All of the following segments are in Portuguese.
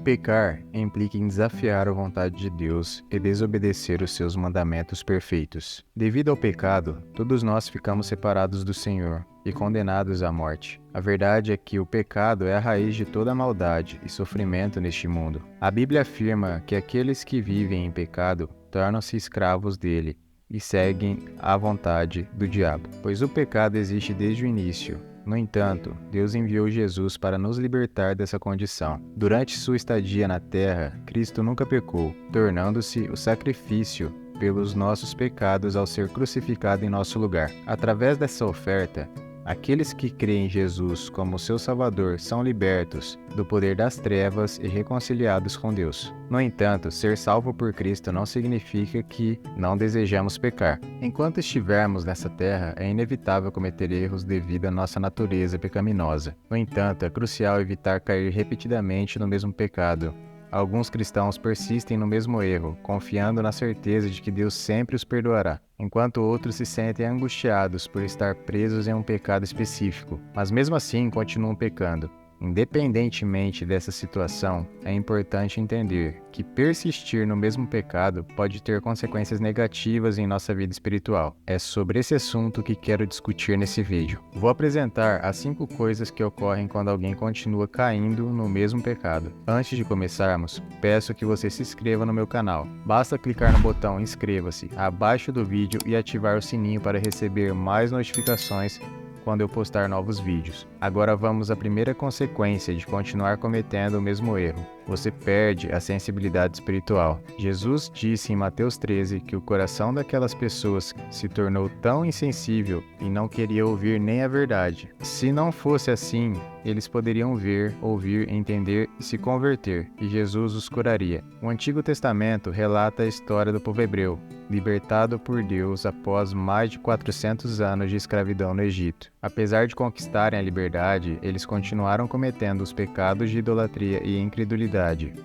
Pecar implica em desafiar a vontade de Deus e desobedecer os seus mandamentos perfeitos. Devido ao pecado, todos nós ficamos separados do Senhor e condenados à morte. A verdade é que o pecado é a raiz de toda maldade e sofrimento neste mundo. A Bíblia afirma que aqueles que vivem em pecado tornam-se escravos dele e seguem à vontade do diabo, pois o pecado existe desde o início. No entanto, Deus enviou Jesus para nos libertar dessa condição. Durante sua estadia na terra, Cristo nunca pecou, tornando-se o sacrifício pelos nossos pecados ao ser crucificado em nosso lugar. Através dessa oferta, aqueles que creem em Jesus como seu Salvador são libertos do poder das trevas e reconciliados com Deus. No entanto, ser salvo por Cristo não significa que não desejamos pecar. Enquanto estivermos nessa terra, é inevitável cometer erros devido à nossa natureza pecaminosa. No entanto, é crucial evitar cair repetidamente no mesmo pecado. Alguns cristãos persistem no mesmo erro, confiando na certeza de que Deus sempre os perdoará, enquanto outros se sentem angustiados por estar presos em um pecado específico, mas mesmo assim continuam pecando. Independentemente dessa situação, é importante entender que persistir no mesmo pecado pode ter consequências negativas em nossa vida espiritual. É sobre esse assunto que quero discutir nesse vídeo. Vou apresentar as 5 coisas que ocorrem quando alguém continua caindo no mesmo pecado. Antes de começarmos, peço que você se inscreva no meu canal. Basta clicar no botão inscreva-se abaixo do vídeo e ativar o sininho para receber mais notificações quando eu postar novos vídeos. Agora vamos à primeira consequência de continuar cometendo o mesmo erro. Você perde a sensibilidade espiritual. Jesus disse em Mateus 13 que o coração daquelas pessoas se tornou tão insensível e não queria ouvir nem a verdade. Se não fosse assim, eles poderiam ver, ouvir, entender e se converter, e Jesus os curaria. O Antigo Testamento relata a história do povo hebreu, libertado por Deus após mais de 400 anos de escravidão no Egito. Apesar de conquistarem a liberdade, eles continuaram cometendo os pecados de idolatria e incredulidade.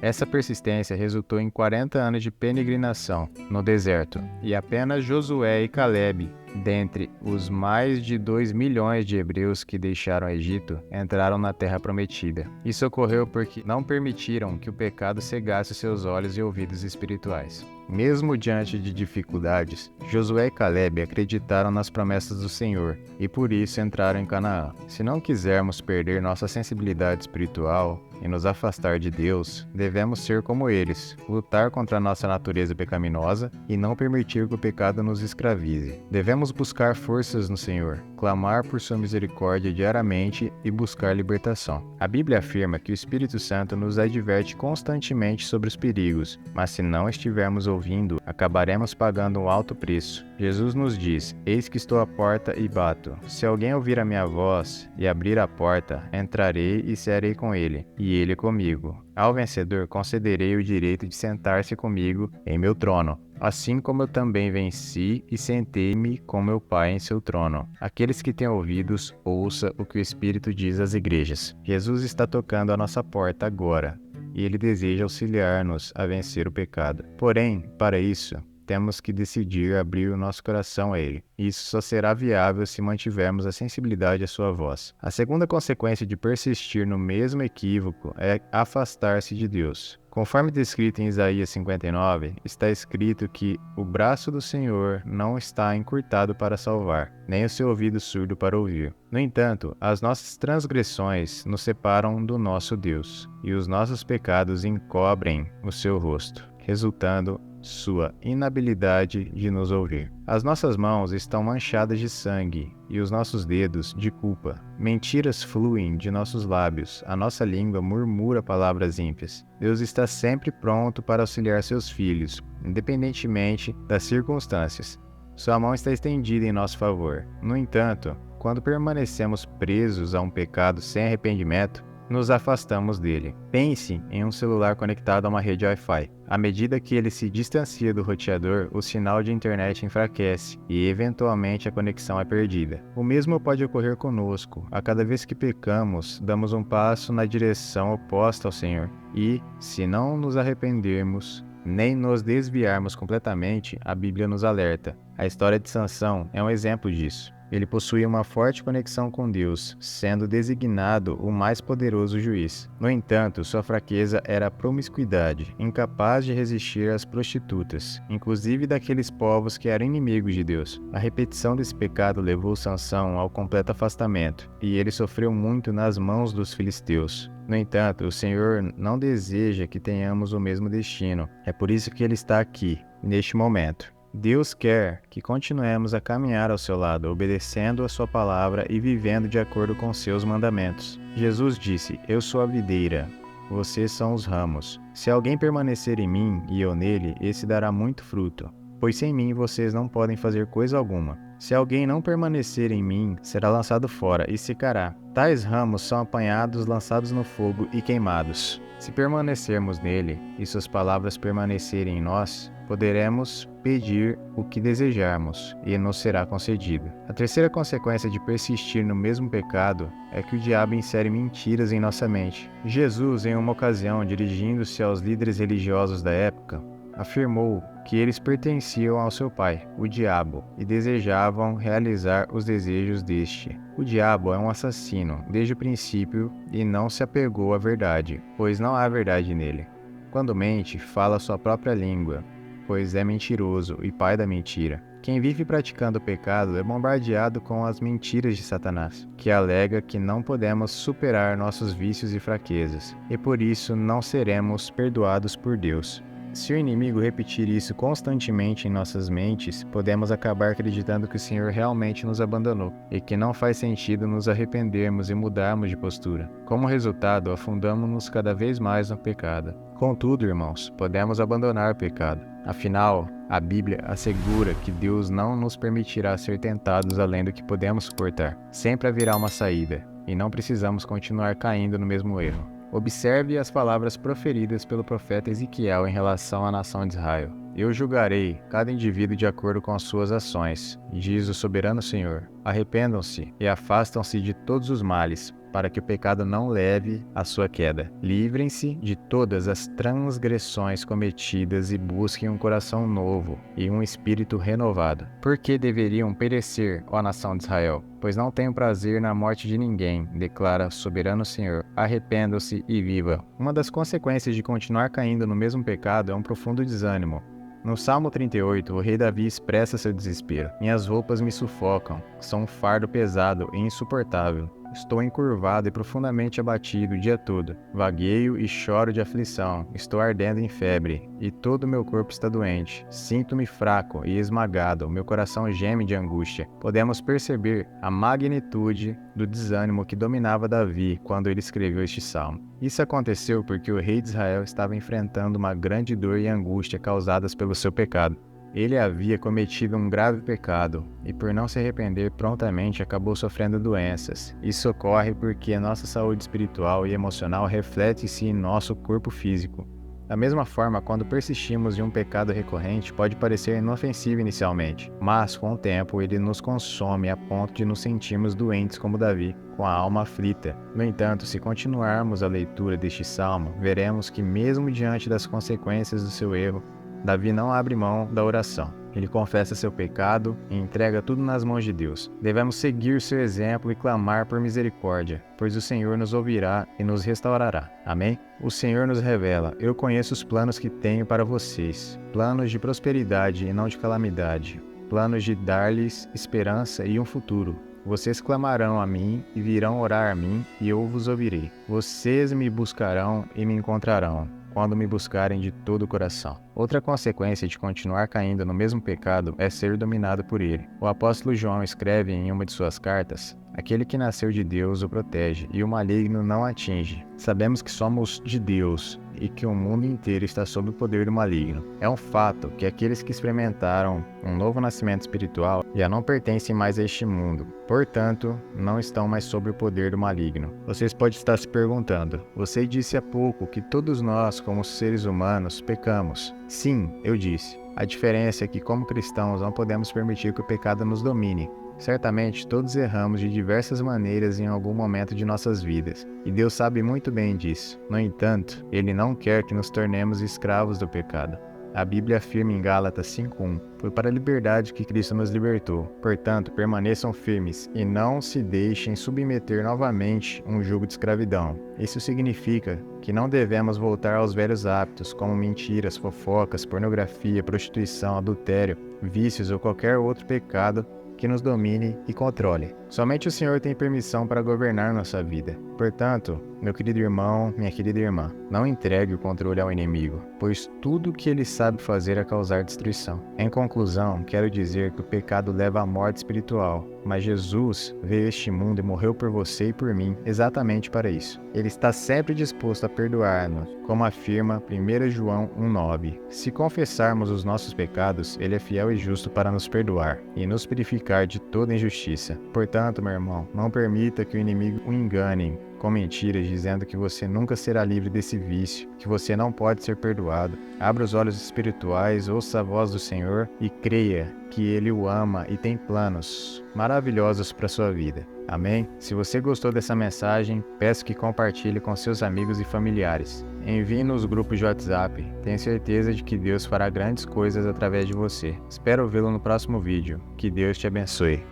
Essa persistência resultou em 40 anos de peregrinação no deserto, e apenas Josué e Calebe, dentre os mais de 2 milhões de hebreus que deixaram o Egito, entraram na terra prometida. Isso ocorreu porque não permitiram que o pecado cegasse seus olhos e ouvidos espirituais. Mesmo diante de dificuldades, Josué e Calebe acreditaram nas promessas do Senhor e por isso entraram em Canaã. Se não quisermos perder nossa sensibilidade espiritual e nos afastar de Deus, devemos ser como eles, lutar contra a nossa natureza pecaminosa e não permitir que o pecado nos escravize. Devemos buscar forças no Senhor, clamar por sua misericórdia diariamente e buscar libertação. A Bíblia afirma que o Espírito Santo nos adverte constantemente sobre os perigos, mas se não estivermos ouvindo, acabaremos pagando um alto preço. Jesus nos diz: "Eis que estou à porta e bato. Se alguém ouvir a minha voz e abrir a porta, entrarei e cearei com ele, e ele comigo. Ao vencedor concederei o direito de sentar-se comigo em meu trono, assim como eu também venci e sentei-me com meu Pai em seu trono." Aqueles que têm ouvidos, ouça o que o Espírito diz às igrejas. Jesus está tocando à nossa porta agora, e Ele deseja auxiliar-nos a vencer o pecado. Porém, para isso, temos que decidir abrir o nosso coração a Ele. Isso só será viável se mantivermos a sensibilidade à sua voz. A segunda consequência de persistir no mesmo equívoco é afastar-se de Deus. Conforme descrito em Isaías 59, está escrito que o braço do Senhor não está encurtado para salvar, nem o seu ouvido surdo para ouvir. No entanto, as nossas transgressões nos separam do nosso Deus, e os nossos pecados encobrem o seu rosto, resultando sua inabilidade de nos ouvir. As nossas mãos estão manchadas de sangue e os nossos dedos de culpa. Mentiras fluem de nossos lábios, a nossa língua murmura palavras ímpias. Deus está sempre pronto para auxiliar seus filhos, independentemente das circunstâncias. Sua mão está estendida em nosso favor. No entanto, quando permanecemos presos a um pecado sem arrependimento, nos afastamos dele. Pense em um celular conectado a uma rede Wi-Fi. À medida que ele se distancia do roteador, o sinal de internet enfraquece e, eventualmente, a conexão é perdida. O mesmo pode ocorrer conosco. A cada vez que pecamos, damos um passo na direção oposta ao Senhor. E, se não nos arrependermos, nem nos desviarmos completamente, a Bíblia nos alerta. A história de Sansão é um exemplo disso. Ele possuía uma forte conexão com Deus, sendo designado o mais poderoso juiz. No entanto, sua fraqueza era a promiscuidade, incapaz de resistir às prostitutas, inclusive daqueles povos que eram inimigos de Deus. A repetição desse pecado levou Sansão ao completo afastamento, e ele sofreu muito nas mãos dos filisteus. No entanto, o Senhor não deseja que tenhamos o mesmo destino. É por isso que Ele está aqui, neste momento. Deus quer que continuemos a caminhar ao seu lado, obedecendo a sua palavra e vivendo de acordo com seus mandamentos. Jesus disse: Eu sou a videira, vocês são os ramos. Se alguém permanecer em mim e eu nele, esse dará muito fruto, pois sem mim vocês não podem fazer coisa alguma. Se alguém não permanecer em mim, será lançado fora e secará. Tais ramos são apanhados, lançados no fogo e queimados. Se permanecermos nele e suas palavras permanecerem em nós, poderemos pedir o que desejarmos e nos será concedido. A terceira consequência de persistir no mesmo pecado é que o diabo insere mentiras em nossa mente. Jesus, em uma ocasião, dirigindo-se aos líderes religiosos da época, afirmou que eles pertenciam ao seu pai, o diabo, e desejavam realizar os desejos deste. O diabo é um assassino desde o princípio e não se apegou à verdade, pois não há verdade nele. Quando mente, fala sua própria língua, pois é mentiroso e pai da mentira. Quem vive praticando o pecado é bombardeado com as mentiras de Satanás, que alega que não podemos superar nossos vícios e fraquezas, e por isso não seremos perdoados por Deus. Se o inimigo repetir isso constantemente em nossas mentes, podemos acabar acreditando que o Senhor realmente nos abandonou e que não faz sentido nos arrependermos e mudarmos de postura. Como resultado, afundamos-nos cada vez mais no pecado. Contudo, irmãos, podemos abandonar o pecado. Afinal, a Bíblia assegura que Deus não nos permitirá ser tentados além do que podemos suportar. Sempre haverá uma saída, e não precisamos continuar caindo no mesmo erro. Observe as palavras proferidas pelo profeta Ezequiel em relação à nação de Israel. Eu julgarei cada indivíduo de acordo com as suas ações, diz o soberano Senhor. Arrependam-se e afastam-se de todos os males, para que o pecado não leve à sua queda. Livrem-se de todas as transgressões cometidas e busquem um coração novo e um espírito renovado. Por que deveriam perecer, ó nação de Israel? Pois não tenho prazer na morte de ninguém, declara o soberano Senhor. Arrependam-se e viva. Uma das consequências de continuar caindo no mesmo pecado é um profundo desânimo. No Salmo 38, o rei Davi expressa seu desespero. Minhas roupas me sufocam, são um fardo pesado e insuportável. Estou encurvado e profundamente abatido o dia todo. Vagueio e choro de aflição. Estou ardendo em febre, e todo o meu corpo está doente. Sinto-me fraco e esmagado. Meu coração geme de angústia. Podemos perceber a magnitude do desânimo que dominava Davi quando ele escreveu este salmo. Isso aconteceu porque o rei de Israel estava enfrentando uma grande dor e angústia causadas pelo seu pecado. Ele havia cometido um grave pecado e, por não se arrepender prontamente, acabou sofrendo doenças. Isso ocorre porque nossa saúde espiritual e emocional reflete-se em nosso corpo físico. Da mesma forma, quando persistimos em um pecado recorrente, pode parecer inofensivo inicialmente, mas com o tempo ele nos consome a ponto de nos sentirmos doentes como Davi, com a alma aflita. No entanto, se continuarmos a leitura deste salmo, veremos que mesmo diante das consequências do seu erro, Davi não abre mão da oração. Ele confessa seu pecado e entrega tudo nas mãos de Deus. Devemos seguir seu exemplo e clamar por misericórdia, pois o Senhor nos ouvirá e nos restaurará. Amém? O Senhor nos revela: eu conheço os planos que tenho para vocês, planos de prosperidade e não de calamidade, planos de dar-lhes esperança e um futuro. Vocês clamarão a mim e virão orar a mim, e eu vos ouvirei. Vocês me buscarão e me encontrarão, quando me buscarem de todo o coração. Outra consequência de continuar caindo no mesmo pecado é ser dominado por ele. O apóstolo João escreve em uma de suas cartas: aquele que nasceu de Deus o protege, e o maligno não atinge. Sabemos que somos de Deus e que o mundo inteiro está sob o poder do maligno. É um fato que aqueles que experimentaram um novo nascimento espiritual já não pertencem mais a este mundo. Portanto, não estão mais sob o poder do maligno. Vocês podem estar se perguntando: você disse há pouco que todos nós, como seres humanos, pecamos. Sim, eu disse. A diferença é que, como cristãos, não podemos permitir que o pecado nos domine. Certamente, todos erramos de diversas maneiras em algum momento de nossas vidas, e Deus sabe muito bem disso. No entanto, Ele não quer que nos tornemos escravos do pecado. A Bíblia afirma em Gálatas 5:1: "Foi para a liberdade que Cristo nos libertou. Portanto, permaneçam firmes e não se deixem submeter novamente a um jugo de escravidão." Isso significa que não devemos voltar aos velhos hábitos, como mentiras, fofocas, pornografia, prostituição, adultério, vícios ou qualquer outro pecado que nos domine e controle. Somente o Senhor tem permissão para governar nossa vida. Portanto, meu querido irmão, minha querida irmã, não entregue o controle ao inimigo, pois tudo o que ele sabe fazer é causar destruição. Em conclusão, quero dizer que o pecado leva à morte espiritual, mas Jesus veio a este mundo e morreu por você e por mim exatamente para isso. Ele está sempre disposto a perdoar-nos, como afirma 1 João 1,9. Se confessarmos os nossos pecados, ele é fiel e justo para nos perdoar e nos purificar de toda injustiça. Portanto, meu irmão, não permita que o inimigo o engane com mentiras, dizendo que você nunca será livre desse vício, que você não pode ser perdoado. Abra os olhos espirituais, ouça a voz do Senhor e creia que Ele o ama e tem planos maravilhosos para a sua vida. Amém? Se você gostou dessa mensagem, peço que compartilhe com seus amigos e familiares. Envie nos grupos de WhatsApp. Tenho certeza de que Deus fará grandes coisas através de você. Espero vê-lo no próximo vídeo. Que Deus te abençoe.